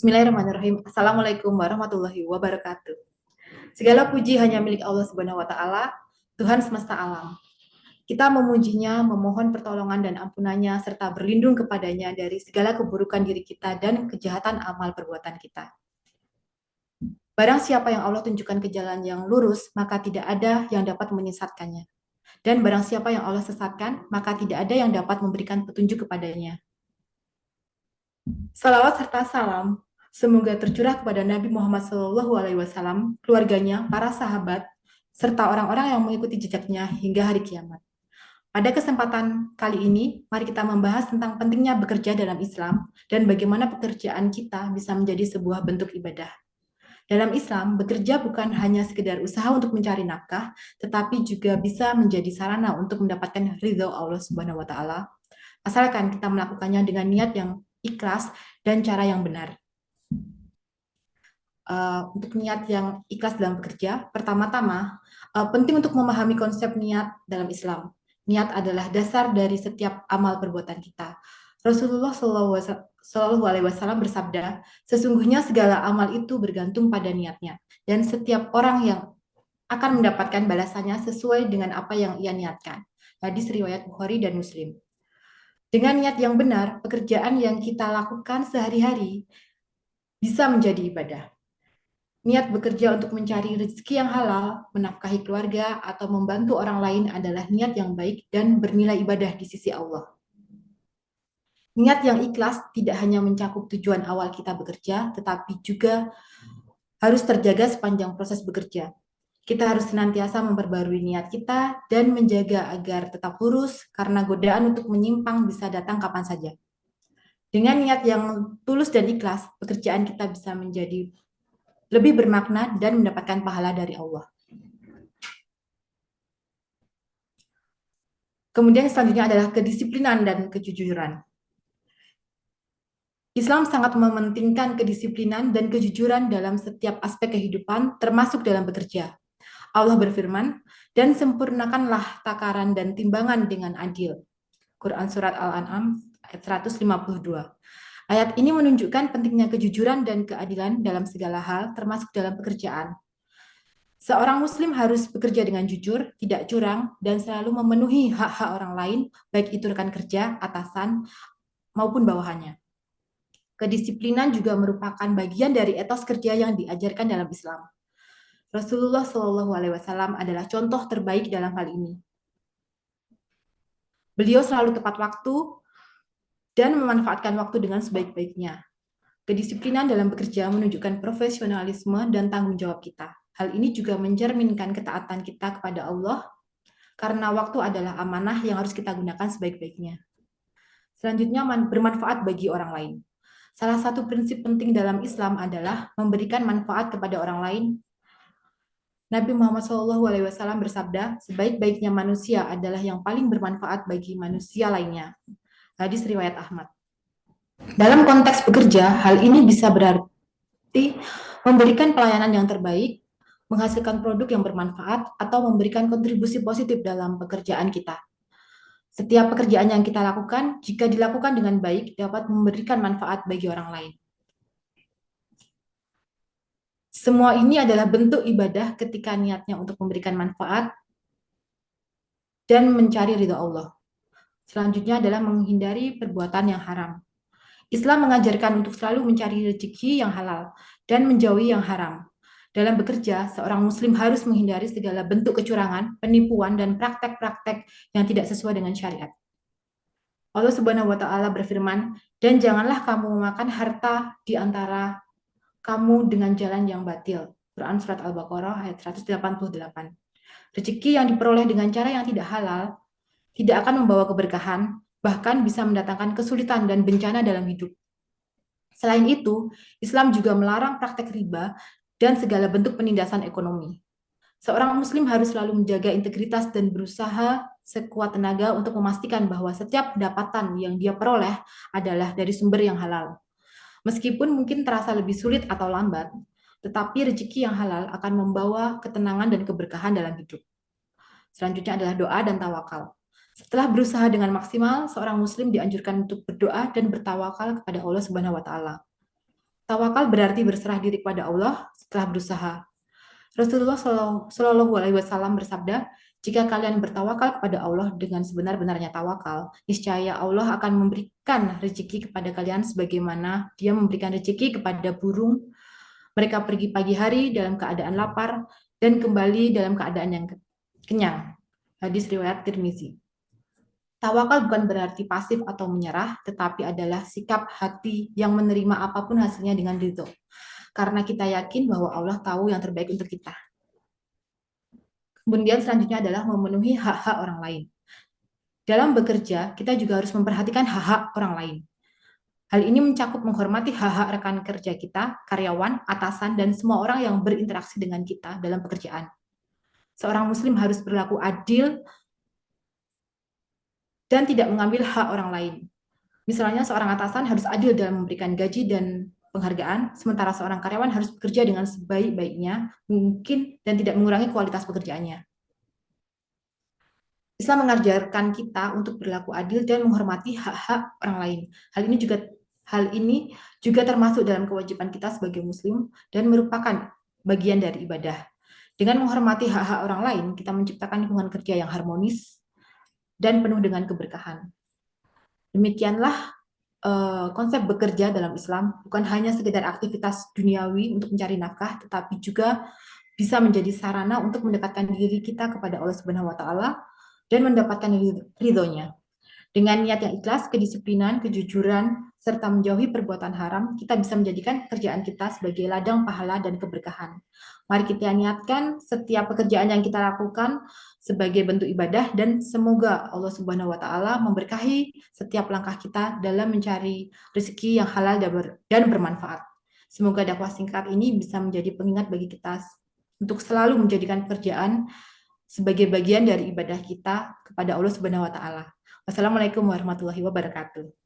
Bismillahirrahmanirrahim. Assalamualaikum warahmatullahi wabarakatuh. Segala puji hanya milik Allah Subhanahu wa taala, Tuhan semesta alam. Kita memujinya, memohon pertolongan dan ampunannya serta berlindung kepadanya dari segala keburukan diri kita dan kejahatan amal perbuatan kita. Barang siapa yang Allah tunjukkan ke jalan yang lurus, maka tidak ada yang dapat menyesatkannya. Dan barang siapa yang Allah sesatkan, maka tidak ada yang dapat memberikan petunjuk kepadanya. Salawat serta salam semoga tercurah kepada Nabi Muhammad SAW, keluarganya, para sahabat, serta orang-orang yang mengikuti jejaknya hingga hari kiamat. Pada kesempatan kali ini, mari kita membahas tentang pentingnya bekerja dalam Islam dan bagaimana pekerjaan kita bisa menjadi sebuah bentuk ibadah. Dalam Islam, bekerja bukan hanya sekedar usaha untuk mencari nafkah, tetapi juga bisa menjadi sarana untuk mendapatkan ridho Allah Subhanahu wa taala, asalkan kita melakukannya dengan niat yang ikhlas dan cara yang benar. Untuk niat yang ikhlas dalam bekerja, pertama-tama penting untuk memahami konsep niat dalam Islam. Niat adalah dasar dari setiap amal perbuatan kita. Rasulullah Shallallahu Alaihi Wasallam bersabda, sesungguhnya segala amal itu bergantung pada niatnya, dan setiap orang yang akan mendapatkan balasannya sesuai dengan apa yang ia niatkan. Hadis riwayat Bukhari dan Muslim. Dengan niat yang benar, pekerjaan yang kita lakukan sehari-hari bisa menjadi ibadah. Niat bekerja untuk mencari rezeki yang halal, menafkahi keluarga, atau membantu orang lain adalah niat yang baik dan bernilai ibadah di sisi Allah. Niat yang ikhlas tidak hanya mencakup tujuan awal kita bekerja, tetapi juga harus terjaga sepanjang proses bekerja. Kita harus senantiasa memperbarui niat kita dan menjaga agar tetap lurus karena godaan untuk menyimpang bisa datang kapan saja. Dengan niat yang tulus dan ikhlas, pekerjaan kita bisa menjadi lebih bermakna dan mendapatkan pahala dari Allah. Kemudian selanjutnya adalah kedisiplinan dan kejujuran. Islam sangat mementingkan kedisiplinan dan kejujuran dalam setiap aspek kehidupan, termasuk dalam bekerja. Allah berfirman, dan sempurnakanlah takaran dan timbangan dengan adil. Quran Surat Al-An'am ayat 152. Ayat ini menunjukkan pentingnya kejujuran dan keadilan dalam segala hal, termasuk dalam pekerjaan. Seorang muslim harus bekerja dengan jujur, tidak curang, dan selalu memenuhi hak-hak orang lain, baik itu rekan kerja, atasan, maupun bawahannya. Kedisiplinan juga merupakan bagian dari etos kerja yang diajarkan dalam Islam. Rasulullah Shallallahu Alaihi Wasallam adalah contoh terbaik dalam hal ini. Beliau selalu tepat waktu dan memanfaatkan waktu dengan sebaik-baiknya. Kedisiplinan dalam bekerja menunjukkan profesionalisme dan tanggung jawab kita. Hal ini juga mencerminkan ketaatan kita kepada Allah, karena waktu adalah amanah yang harus kita gunakan sebaik-baiknya. Selanjutnya, bermanfaat bagi orang lain. Salah satu prinsip penting dalam Islam adalah memberikan manfaat kepada orang lain. Nabi Muhammad SAW bersabda, sebaik-baiknya manusia adalah yang paling bermanfaat bagi manusia lainnya. Hadis riwayat Ahmad. Dalam konteks bekerja, hal ini bisa berarti memberikan pelayanan yang terbaik, menghasilkan produk yang bermanfaat, atau memberikan kontribusi positif dalam pekerjaan kita. Setiap pekerjaan yang kita lakukan, jika dilakukan dengan baik, dapat memberikan manfaat bagi orang lain. Semua ini adalah bentuk ibadah ketika niatnya untuk memberikan manfaat dan mencari ridha Allah. Selanjutnya adalah menghindari perbuatan yang haram. Islam mengajarkan untuk selalu mencari rezeki yang halal dan menjauhi yang haram. Dalam bekerja, seorang muslim harus menghindari segala bentuk kecurangan, penipuan, dan praktek-praktek yang tidak sesuai dengan syariat. Allah Subhanahu wa taala berfirman, "Dan janganlah kamu memakan harta di antara kamu dengan jalan yang batil." Quran Surat Al-Baqarah ayat 188. Rezeki yang diperoleh dengan cara yang tidak halal tidak akan membawa keberkahan, bahkan bisa mendatangkan kesulitan dan bencana dalam hidup. Selain itu, Islam juga melarang praktek riba dan segala bentuk penindasan ekonomi. Seorang muslim harus selalu menjaga integritas dan berusaha sekuat tenaga untuk memastikan bahwa setiap pendapatan yang dia peroleh adalah dari sumber yang halal. Meskipun mungkin terasa lebih sulit atau lambat, tetapi rezeki yang halal akan membawa ketenangan dan keberkahan dalam hidup. Selanjutnya adalah doa dan tawakal. Setelah berusaha dengan maksimal, seorang muslim dianjurkan untuk berdoa dan bertawakal kepada Allah Subhanahu wa taala. Tawakal berarti berserah diri kepada Allah setelah berusaha. Rasulullah Shallallahu Alaihi Wasallam bersabda, jika kalian bertawakal kepada Allah dengan sebenar-benarnya tawakal, niscaya Allah akan memberikan rezeki kepada kalian sebagaimana Dia memberikan rezeki kepada burung. Mereka pergi pagi hari dalam keadaan lapar dan kembali dalam keadaan yang kenyang. Hadis riwayat Tirmizi. Tawakal bukan berarti pasif atau menyerah, tetapi adalah sikap hati yang menerima apapun hasilnya dengan ridho. Karena kita yakin bahwa Allah tahu yang terbaik untuk kita. Kemudian selanjutnya adalah memenuhi hak-hak orang lain. Dalam bekerja, kita juga harus memperhatikan hak-hak orang lain. Hal ini mencakup menghormati hak-hak rekan kerja kita, karyawan, atasan, dan semua orang yang berinteraksi dengan kita dalam pekerjaan. Seorang muslim harus berlaku adil dan tidak mengambil hak orang lain. Misalnya seorang atasan harus adil dalam memberikan gaji dan penghargaan, sementara seorang karyawan harus bekerja dengan sebaik-baiknya mungkin dan tidak mengurangi kualitas pekerjaannya. Islam mengajarkan kita untuk berlaku adil dan menghormati hak-hak orang lain. Hal ini juga termasuk dalam kewajiban kita sebagai muslim dan merupakan bagian dari ibadah. Dengan menghormati hak-hak orang lain, kita menciptakan lingkungan kerja yang harmonis dan penuh dengan keberkahan. Demikianlah konsep bekerja dalam Islam bukan hanya sekedar aktivitas duniawi untuk mencari nafkah, tetapi juga bisa menjadi sarana untuk mendekatkan diri kita kepada Allah Subhanahu wa taala dan mendapatkan ridhonya. Dengan niat yang ikhlas, kedisiplinan, kejujuran, serta menjauhi perbuatan haram, kita bisa menjadikan pekerjaan kita sebagai ladang pahala dan keberkahan. Mari kita niatkan setiap pekerjaan yang kita lakukan sebagai bentuk ibadah dan semoga Allah Subhanahu wa taala memberkahi setiap langkah kita dalam mencari rezeki yang halal dan bermanfaat. Semoga dakwah singkat ini bisa menjadi pengingat bagi kita untuk selalu menjadikan pekerjaan sebagai bagian dari ibadah kita kepada Allah Subhanahu wa taala. Wassalamualaikum warahmatullahi wabarakatuh.